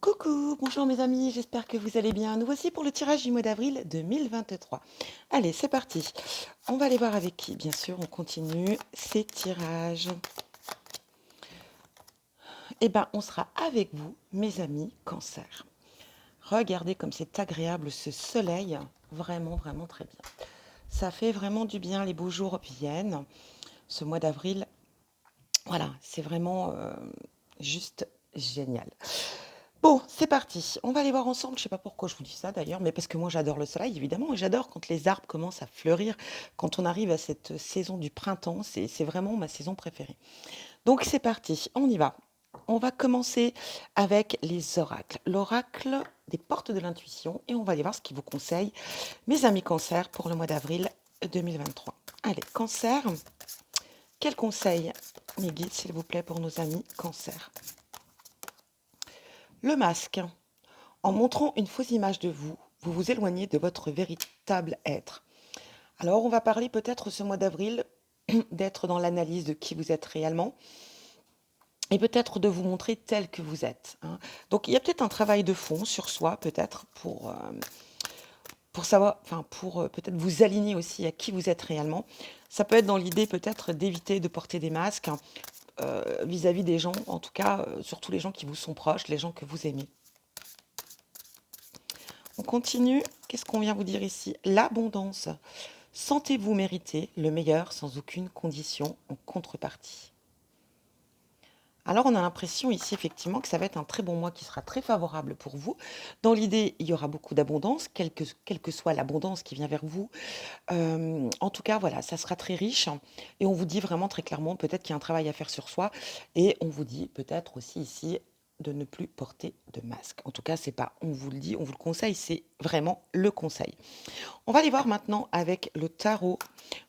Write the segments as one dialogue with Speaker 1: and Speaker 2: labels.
Speaker 1: Coucou, bonjour mes amis, j'espère que vous allez bien. Nous voici pour le tirage du mois d'avril 2023. Allez, c'est parti. On va aller voir avec qui. Bien sûr, on continue ces tirages. Eh bien, on sera avec vous, mes amis, Cancer. Regardez comme c'est agréable ce soleil. Vraiment, vraiment très bien. Ça fait vraiment du bien, les beaux jours viennent. Ce mois d'avril, voilà, c'est vraiment juste génial. Bon, c'est parti. On va aller voir ensemble. Je sais pas pourquoi je vous dis ça d'ailleurs, mais parce que moi j'adore le soleil évidemment et j'adore quand les arbres commencent à fleurir, quand on arrive à cette saison du printemps, c'est vraiment ma saison préférée. Donc c'est parti, on y va. On va commencer avec les oracles. L'oracle des portes de l'intuition et on va aller voir ce qui vous conseille, mes amis Cancer, pour le mois d'avril 2023. Allez, Cancer, quel conseil, mes guides, s'il vous plaît, pour nos amis Cancer? Le masque. En montrant une fausse image de vous, vous vous éloignez de votre véritable être. Alors, on va parler peut-être ce mois d'avril d'être dans l'analyse de qui vous êtes réellement et peut-être de vous montrer tel que vous êtes, hein. Donc, il y a peut-être un travail de fond sur soi, peut-être, pour savoir, enfin, pour peut-être vous aligner aussi à qui vous êtes réellement. Ça peut être dans l'idée peut-être d'éviter de porter des masques, hein, vis-à-vis des gens, en tout cas, surtout les gens qui vous sont proches, les gens que vous aimez. On continue. Qu'est-ce qu'on vient vous dire ici? L'abondance. Sentez-vous mériter le meilleur sans aucune condition en contrepartie. Alors on a l'impression ici effectivement que ça va être un très bon mois qui sera très favorable pour vous. Dans l'idée, il y aura beaucoup d'abondance, quelle que soit l'abondance qui vient vers vous. En tout cas, voilà, ça sera très riche. Et on vous dit vraiment très clairement, peut-être qu'il y a un travail à faire sur soi. Et on vous dit peut-être aussi ici de ne plus porter de masque. En tout cas, c'est pas on vous le dit, on vous le conseille, c'est vraiment le conseil. On va aller voir maintenant avec le tarot.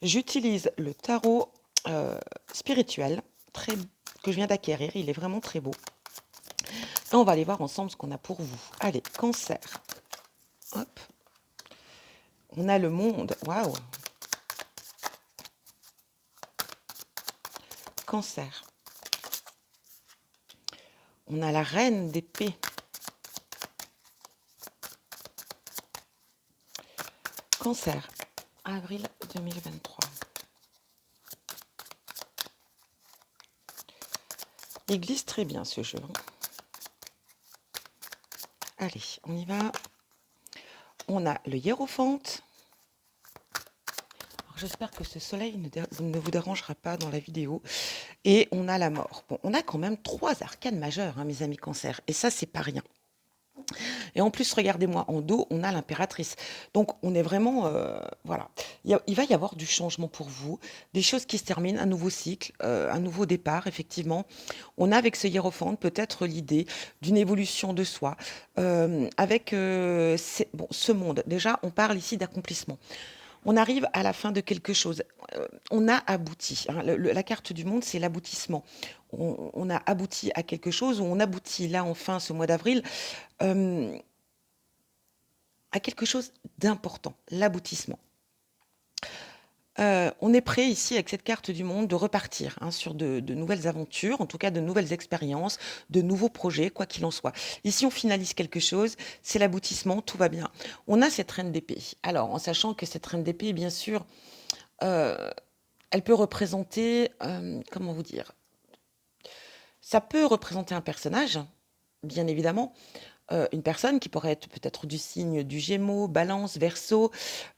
Speaker 1: J'utilise le tarot spirituel très, que je viens d'acquérir. Il est vraiment très beau. Et on va aller voir ensemble ce qu'on a pour vous. Allez, Cancer. Hop. On a le monde. Waouh. Cancer. On a la reine d'épée. Cancer. Avril 2023. Il glisse très bien ce jeu. Allez, on y va. On a le hiérophante. J'espère que ce soleil ne vous dérangera pas dans la vidéo. Et on a la mort. Bon, on a quand même 3 arcanes majeures, hein, mes amis Cancer. Et ça, c'est pas rien. Et en plus, regardez-moi, en dos, on a l'impératrice. Donc, on est vraiment, voilà. Il va y avoir du changement pour vous, des choses qui se terminent, un nouveau cycle, un nouveau départ, effectivement. On a avec ce hiérophante peut-être l'idée d'une évolution de soi, avec bon, ce monde. Déjà, on parle ici d'accomplissement. On arrive à la fin de quelque chose. On a abouti, hein. La carte du monde, c'est l'aboutissement. On a abouti à quelque chose, ou on aboutit là, enfin, ce mois d'avril, euh, à quelque chose d'important, l'aboutissement. On est prêt ici, avec cette carte du monde, de repartir, hein, sur de nouvelles aventures, en tout cas de nouvelles expériences, de nouveaux projets, quoi qu'il en soit. Ici, on finalise quelque chose, c'est l'aboutissement, tout va bien. On a cette reine d'épée. Alors, en sachant que cette reine d'épée, bien sûr, euh, elle peut représenter, comment vous dire, ça peut représenter un personnage, bien évidemment, une personne qui pourrait être peut-être du signe du Gémeaux, Balance, Verseau.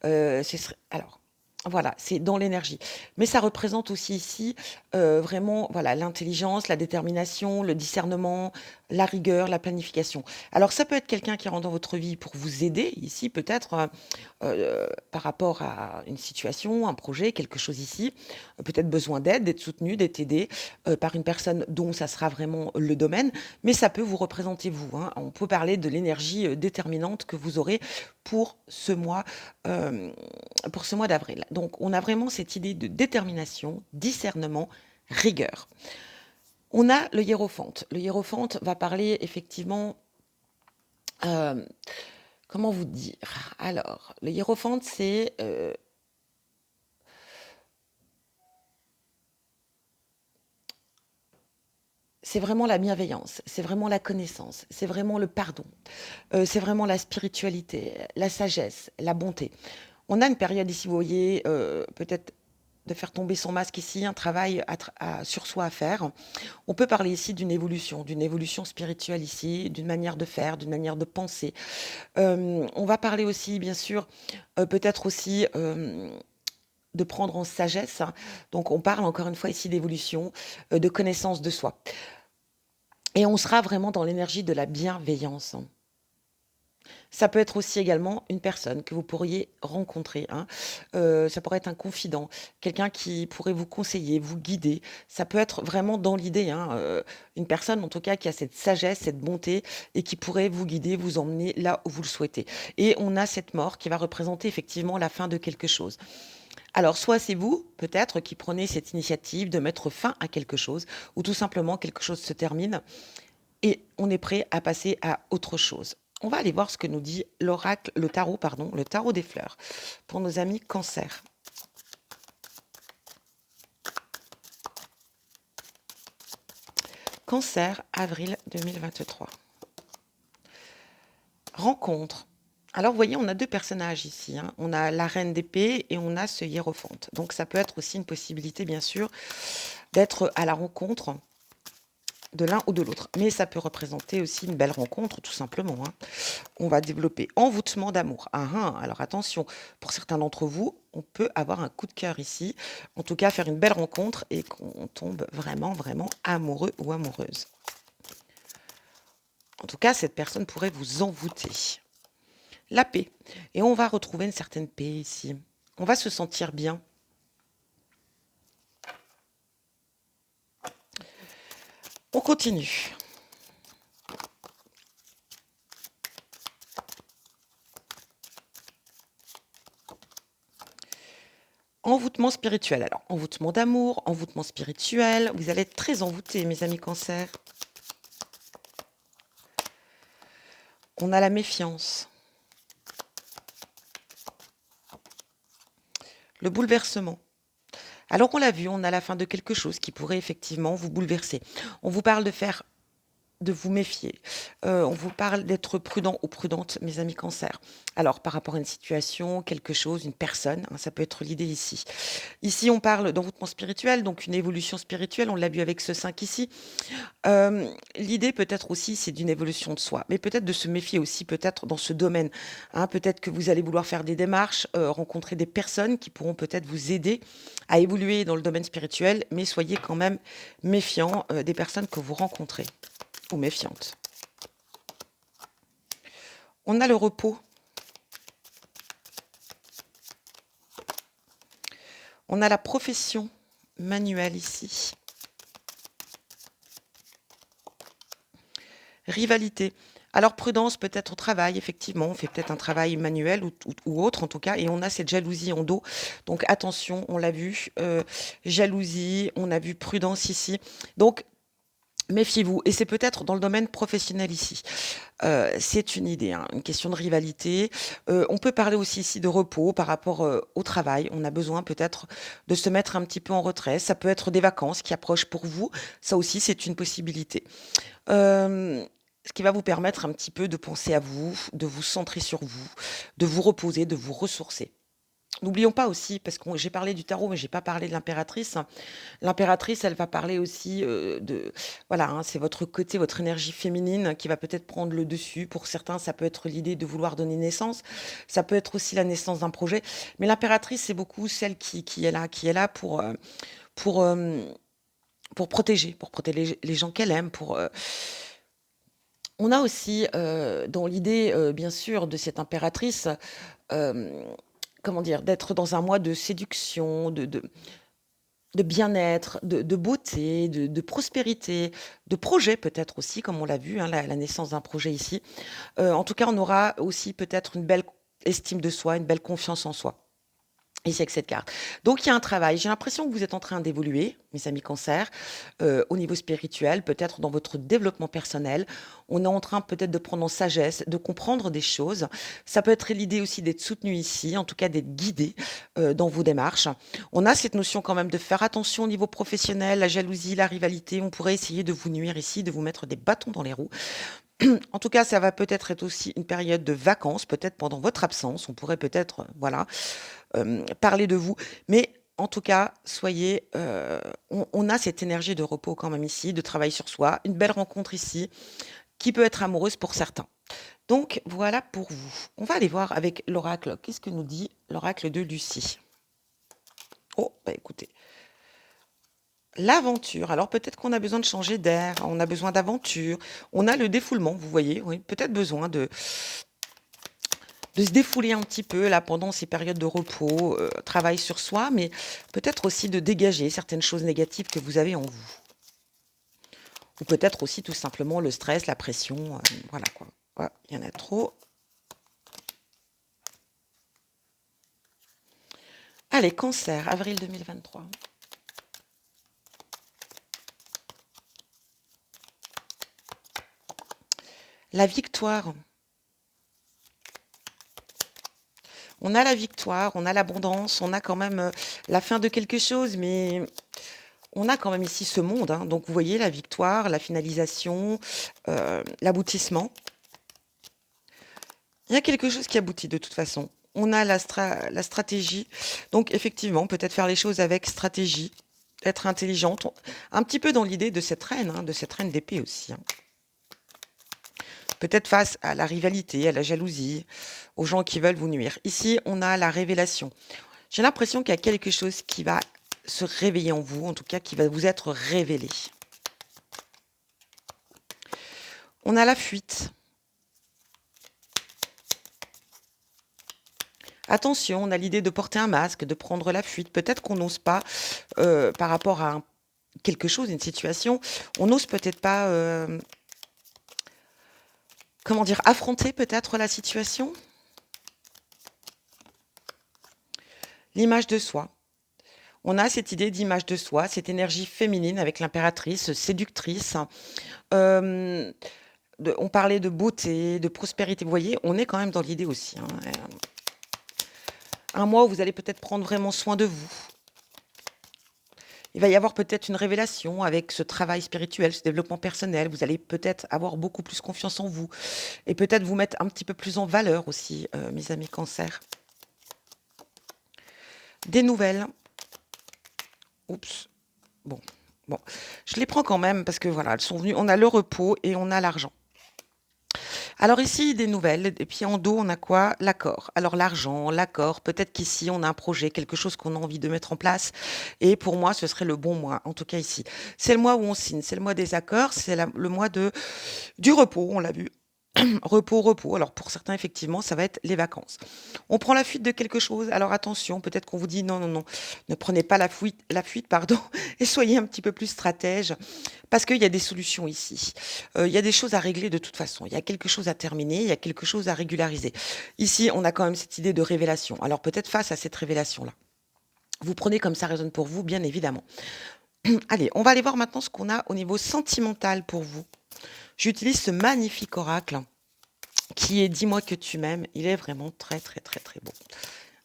Speaker 1: Alors, voilà, c'est dans l'énergie. Mais ça représente aussi ici vraiment voilà, l'intelligence, la détermination, le discernement, la rigueur, la planification. Alors, ça peut être quelqu'un qui rentre dans votre vie pour vous aider, ici, peut-être par rapport à une situation, un projet, quelque chose ici, peut-être besoin d'aide, d'être soutenu, d'être aidé par une personne dont ça sera vraiment le domaine, mais ça peut vous représenter vous, hein. On peut parler de l'énergie déterminante que vous aurez pour ce mois, euh, pour ce mois d'avril. Donc, on a vraiment cette idée de détermination, discernement, rigueur. On a le hiérophante. Le hiérophante va parler effectivement, euh, comment vous dire? Alors, le hiérophante, c'est c'est vraiment la bienveillance, c'est vraiment la connaissance, c'est vraiment le pardon, c'est vraiment la spiritualité, la sagesse, la bonté. On a une période ici, vous voyez, peut-être de faire tomber son masque ici, un travail sur soi à faire. On peut parler ici d'une évolution spirituelle ici, d'une manière de faire, d'une manière de penser. On va parler aussi, bien sûr, peut-être aussi de prendre en sagesse, hein. Donc on parle encore une fois ici d'évolution, de connaissance de soi. Et on sera vraiment dans l'énergie de la bienveillance, hein. Ça peut être aussi également une personne que vous pourriez rencontrer, hein. Ça pourrait être un confident, quelqu'un qui pourrait vous conseiller, vous guider. Ça peut être vraiment dans l'idée, hein, une personne en tout cas qui a cette sagesse, cette bonté et qui pourrait vous guider, vous emmener là où vous le souhaitez. Et on a cette mort qui va représenter effectivement la fin de quelque chose. Alors soit c'est vous, peut-être, qui prenez cette initiative de mettre fin à quelque chose ou tout simplement quelque chose se termine et on est prêt à passer à autre chose. On va aller voir ce que nous dit l'oracle, le tarot, pardon, le tarot des fleurs, pour nos amis Cancer. Cancer, avril 2023. Rencontre. Alors, vous voyez, on a deux personnages ici, hein. On a la reine d'épée et on a ce hiérophante. Donc, ça peut être aussi une possibilité, bien sûr, d'être à la rencontre de l'un ou de l'autre. Mais ça peut représenter aussi une belle rencontre, tout simplement, hein. On va développer envoûtement d'amour. Ah, ah, alors attention, pour certains d'entre vous, on peut avoir un coup de cœur ici. En tout cas, faire une belle rencontre et qu'on tombe vraiment, vraiment amoureux ou amoureuse. En tout cas, cette personne pourrait vous envoûter. La paix. Et on va retrouver une certaine paix ici. On va se sentir bien. On continue. Envoûtement spirituel. Alors, envoûtement d'amour, envoûtement spirituel. Vous allez être très envoûtés, mes amis Cancer. On a la méfiance. Le bouleversement. Alors, on l'a vu, on a la fin de quelque chose qui pourrait effectivement vous bouleverser. On vous parle de vous méfier. On vous parle d'être prudent ou prudente, mes amis Cancer. Alors, par rapport à une situation, quelque chose, une personne, hein, ça peut être l'idée ici. Ici, on parle d'envoûtement spirituel, donc une évolution spirituelle. On l'a vu avec ce 5 ici. L'idée peut-être aussi, c'est d'une évolution de soi, mais peut-être de se méfier aussi, peut-être dans ce domaine, hein. Peut-être que vous allez vouloir faire des démarches, rencontrer des personnes qui pourront peut-être vous aider à évoluer dans le domaine spirituel, mais soyez quand même méfiants, des personnes que vous rencontrez ou méfiantes. On a le repos. On a la profession manuelle ici. Rivalité. Alors prudence peut-être au travail, effectivement, on fait peut-être un travail manuel ou autre en tout cas, et on a cette jalousie en dos. Donc attention, on l'a vu, jalousie, on a vu prudence ici. Donc méfiez-vous, et c'est peut-être dans le domaine professionnel ici. C'est une idée, hein, une question de rivalité. On peut parler aussi ici de repos par rapport au travail. On a besoin peut-être de se mettre un petit peu en retrait. Ça peut être des vacances qui approchent pour vous. Ça aussi, c'est une possibilité. Euh, Ce qui va vous permettre un petit peu de penser à vous, de vous centrer sur vous, de vous reposer, de vous ressourcer. N'oublions pas aussi, parce que j'ai parlé du tarot, mais j'ai pas parlé de l'impératrice, hein. L'impératrice, elle va parler aussi de, voilà, hein, c'est votre côté, votre énergie féminine qui va peut-être prendre le dessus. Pour certains, ça peut être l'idée de vouloir donner naissance. Ça peut être aussi la naissance d'un projet. Mais l'impératrice, c'est beaucoup celle qui est là pour, euh, pour protéger les gens qu'elle aime, on a aussi, dans l'idée, bien sûr, de cette impératrice, hem, comment dire? D'être dans un mois de séduction, de bien-être, de beauté, de prospérité, de projet peut-être aussi, comme on l'a vu, hein, la naissance d'un projet ici. En tout cas, on aura aussi peut-être une belle estime de soi, une belle confiance en soi. Ici avec cette carte. Donc il y a un travail. J'ai l'impression que vous êtes en train d'évoluer, mes amis Cancer, au niveau spirituel, peut-être dans votre développement personnel. On est en train peut-être de prendre en sagesse, de comprendre des choses. Ça peut être l'idée aussi d'être soutenu ici, en tout cas d'être guidé dans vos démarches. On a cette notion quand même de faire attention au niveau professionnel, la jalousie, la rivalité. On pourrait essayer de vous nuire ici, de vous mettre des bâtons dans les roues. En tout cas, ça va peut-être être aussi une période de vacances, peut-être pendant votre absence. On pourrait peut-être, voilà, parler de vous. Mais en tout cas, soyez, on a cette énergie de repos quand même ici, de travail sur soi, une belle rencontre ici, qui peut être amoureuse pour certains. Donc voilà pour vous. On va aller voir avec l'oracle. Qu'est-ce que nous dit l'oracle de Lucie? Oh, bah écoutez, l'aventure. Alors peut-être qu'on a besoin de changer d'air, on a besoin d'aventure, on a le défoulement, vous voyez, oui, peut-être besoin de se défouler un petit peu là pendant ces périodes de repos, travail sur soi, mais peut-être aussi de dégager certaines choses négatives que vous avez en vous. Ou peut-être aussi tout simplement le stress, la pression, voilà quoi. Ouais, il y en a trop. Allez, Cancer, avril 2023. La victoire. On a la victoire, on a l'abondance, on a quand même la fin de quelque chose, mais on a quand même ici ce monde, hein. Donc vous voyez la victoire, la finalisation, l'aboutissement. Il y a quelque chose qui aboutit de toute façon. On a la stratégie. Donc effectivement, peut-être faire les choses avec stratégie, être intelligente, un petit peu dans l'idée de cette reine, hein, de cette reine d'épée aussi, hein. Peut-être face à la rivalité, à la jalousie, aux gens qui veulent vous nuire. Ici, on a la révélation. J'ai l'impression qu'il y a quelque chose qui va se réveiller en vous, en tout cas qui va vous être révélé. On a la fuite. Attention, on a l'idée de porter un masque, de prendre la fuite. Peut-être qu'on n'ose pas par rapport à quelque chose, une situation. On n'ose peut-être pas, comment dire, affronter peut-être la situation. L'image de soi. On a cette idée d'image de soi, cette énergie féminine avec l'impératrice, séductrice. On parlait de beauté, de prospérité. Vous voyez, on est quand même dans l'idée aussi, hein. Un mois où vous allez peut-être prendre vraiment soin de vous. Il va y avoir peut-être une révélation avec ce travail spirituel, ce développement personnel. Vous allez peut-être avoir beaucoup plus confiance en vous et peut-être vous mettre un petit peu plus en valeur aussi, mes amis Cancer. Des nouvelles. Oups. Bon, bon. Je les prends quand même parce que voilà, elles sont venues. On a le repos et on a l'argent. Alors ici, des nouvelles. Et puis en dos, on a quoi? L'accord. Alors l'argent, l'accord. Peut-être qu'ici, on a un projet, quelque chose qu'on a envie de mettre en place. Et pour moi, ce serait le bon mois. En tout cas ici. C'est le mois où on signe. C'est le mois des accords. C'est le mois du repos. On l'a vu. Repos, repos. Alors pour certains, effectivement, ça va être les vacances. On prend la fuite de quelque chose. Alors attention, peut-être qu'on vous dit non, non, non, ne prenez pas la fuite, pardon, et soyez un petit peu plus stratège, parce qu'il y a des solutions ici. Il y a des choses à régler de toute façon. Il y a quelque chose à terminer, il y a quelque chose à régulariser. Ici, on a quand même cette idée de révélation. Alors peut-être face à cette révélation-là, vous prenez comme ça résonne pour vous, bien évidemment. Allez, on va aller voir maintenant ce qu'on a au niveau sentimental pour vous. J'utilise ce magnifique oracle qui est Dis-moi que tu m'aimes. Il est vraiment très, très, très, très beau.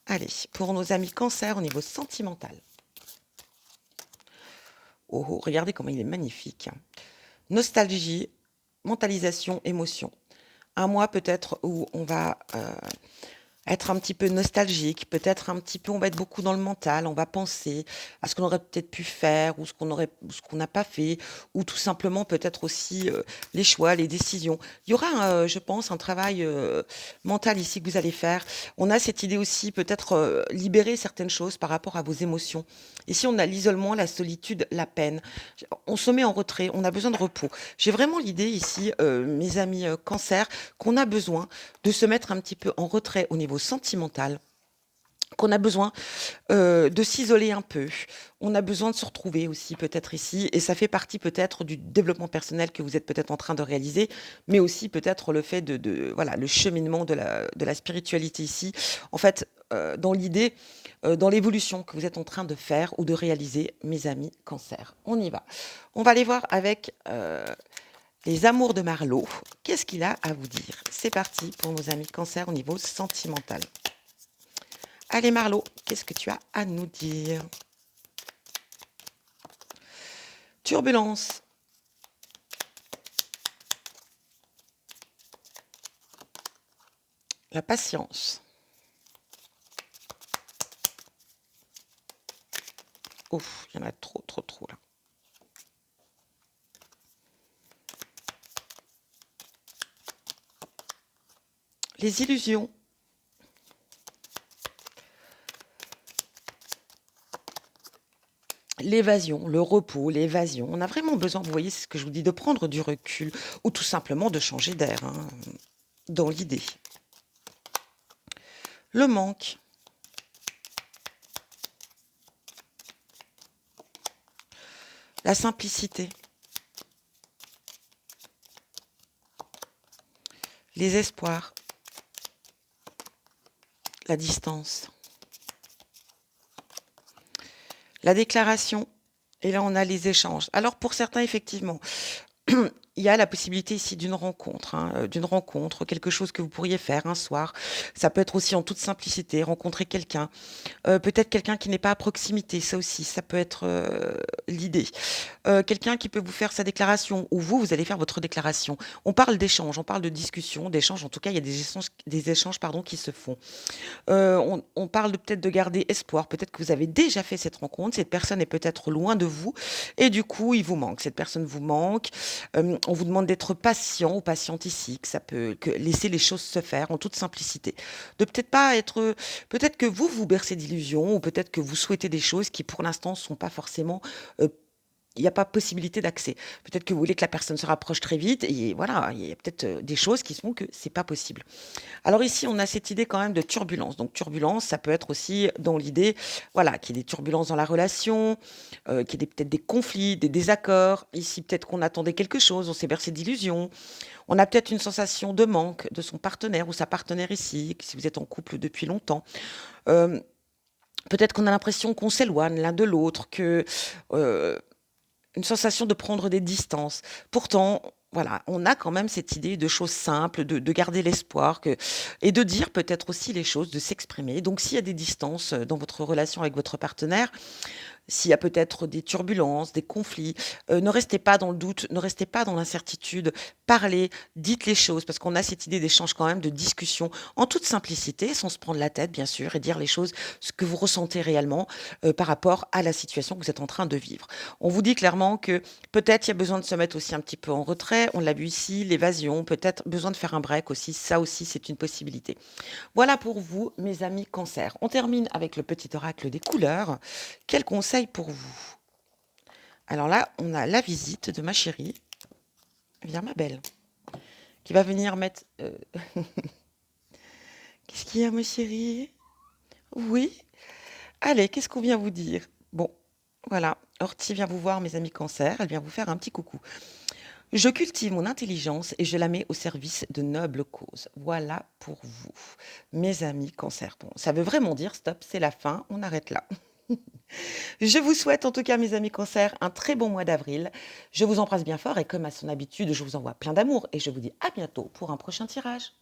Speaker 1: Allez, pour nos amis Cancer au niveau sentimental. Oh, oh, regardez comment il est magnifique. Nostalgie, mentalisation, émotion. Un mois peut-être où on va être un petit peu nostalgique, peut-être un petit peu, on va être beaucoup dans le mental, on va penser à ce qu'on aurait peut-être pu faire ou ce qu'on n'a pas fait, ou tout simplement peut-être aussi les choix, les décisions. Il y aura, je pense, un travail mental ici que vous allez faire. On a cette idée aussi peut-être libérer certaines choses par rapport à vos émotions. Ici, on a l'isolement, la solitude, la peine. On se met en retrait, on a besoin de repos. J'ai vraiment l'idée ici, mes amis Cancer, qu'on a besoin de se mettre un petit peu en retrait au niveau sentimental, qu'on a besoin de s'isoler un peu. On a besoin de se retrouver aussi peut-être ici et ça fait partie peut-être du développement personnel que vous êtes peut-être en train de réaliser, mais aussi peut-être le fait de voilà, le cheminement de la spiritualité ici. En fait, dans l'idée, dans l'évolution que vous êtes en train de faire ou de réaliser, mes amis Cancer. On y va. On va aller voir avec, les amours de Marlot. Qu'est-ce qu'il a à vous dire? C'est parti pour nos amis Cancer au niveau sentimental. Allez Marlot, qu'est-ce que tu as à nous dire? Turbulence. La patience. Ouf, il y en a trop, trop, trop là. Les illusions. L'évasion, le repos, l'évasion. On a vraiment besoin, vous voyez, c'est ce que je vous dis, de prendre du recul ou tout simplement de changer d'air, hein, dans l'idée. Le manque. La simplicité. Les espoirs. La distance. La déclaration. Et là, on a les échanges. Alors, pour certains, effectivement, il y a la possibilité ici d'une rencontre, hein, quelque chose que vous pourriez faire un soir. Ça peut être aussi en toute simplicité, rencontrer quelqu'un, peut-être quelqu'un qui n'est pas à proximité, ça aussi, ça peut être l'idée. Quelqu'un qui peut vous faire sa déclaration, ou vous allez faire votre déclaration. On parle d'échange, on parle de discussion, d'échange. En tout cas, il y a des échanges pardon, qui se font. On parle peut-être de garder espoir. Peut-être que vous avez déjà fait cette rencontre. Cette personne est peut-être loin de vous et du coup, il vous manque. Cette personne vous manque. On vous demande d'être patient ou patiente ici, que laisser les choses se faire en toute simplicité. De peut-être pas être, peut-être que vous bercez d'illusions ou peut-être que vous souhaitez des choses qui pour l'instant sont pas forcément il n'y a pas possibilité d'accès. Peut-être que vous voulez que la personne se rapproche très vite et voilà, il y a peut-être des choses qui font que c'est pas possible. Alors ici, on a cette idée quand même de turbulence. Donc turbulence, ça peut être aussi dans l'idée, voilà, qu'il y ait des turbulences dans la relation, qu'il y ait peut-être des conflits, des désaccords. Ici, peut-être qu'on attendait quelque chose, on s'est bercé d'illusions. On a peut-être une sensation de manque de son partenaire ou sa partenaire ici, si vous êtes en couple depuis longtemps. Euh, Peut-être qu'on a l'impression qu'on s'éloigne l'un de l'autre, que une sensation de prendre des distances. Pourtant, voilà, on a quand même cette idée de choses simples, de garder l'espoir et de dire peut-être aussi les choses, de s'exprimer. Donc, s'il y a des distances dans votre relation avec votre partenaire, s'il y a peut-être des turbulences, des conflits, ne restez pas dans le doute, ne restez pas dans l'incertitude. Parlez, dites les choses, parce qu'on a cette idée d'échange quand même, de discussion, en toute simplicité, sans se prendre la tête, bien sûr, et dire les choses, ce que vous ressentez réellement par rapport à la situation que vous êtes en train de vivre. On vous dit clairement que peut-être il y a besoin de se mettre aussi un petit peu en retrait. On l'a vu ici, l'évasion, peut-être besoin de faire un break aussi. Ça aussi, c'est une possibilité. Voilà pour vous, mes amis Cancer. On termine avec le petit oracle des couleurs. Quel conseil pour vous? Alors là, on a la visite de ma chérie. Viens, ma belle. Qui va venir mettre... Qu'est-ce qu'il y a, ma chérie? Oui. Allez, qu'est-ce qu'on vient vous dire? Bon, voilà. Horty vient vous voir, mes amis Cancer. Elle vient vous faire un petit coucou. Je cultive mon intelligence et je la mets au service de nobles causes. Voilà pour vous, mes amis Cancer. Bon, ça veut vraiment dire stop, c'est la fin, on arrête là. Je vous souhaite en tout cas, mes amis Cancer, un très bon mois d'avril. Je vous embrasse bien fort et comme à son habitude, je vous envoie plein d'amour et je vous dis à bientôt pour un prochain tirage.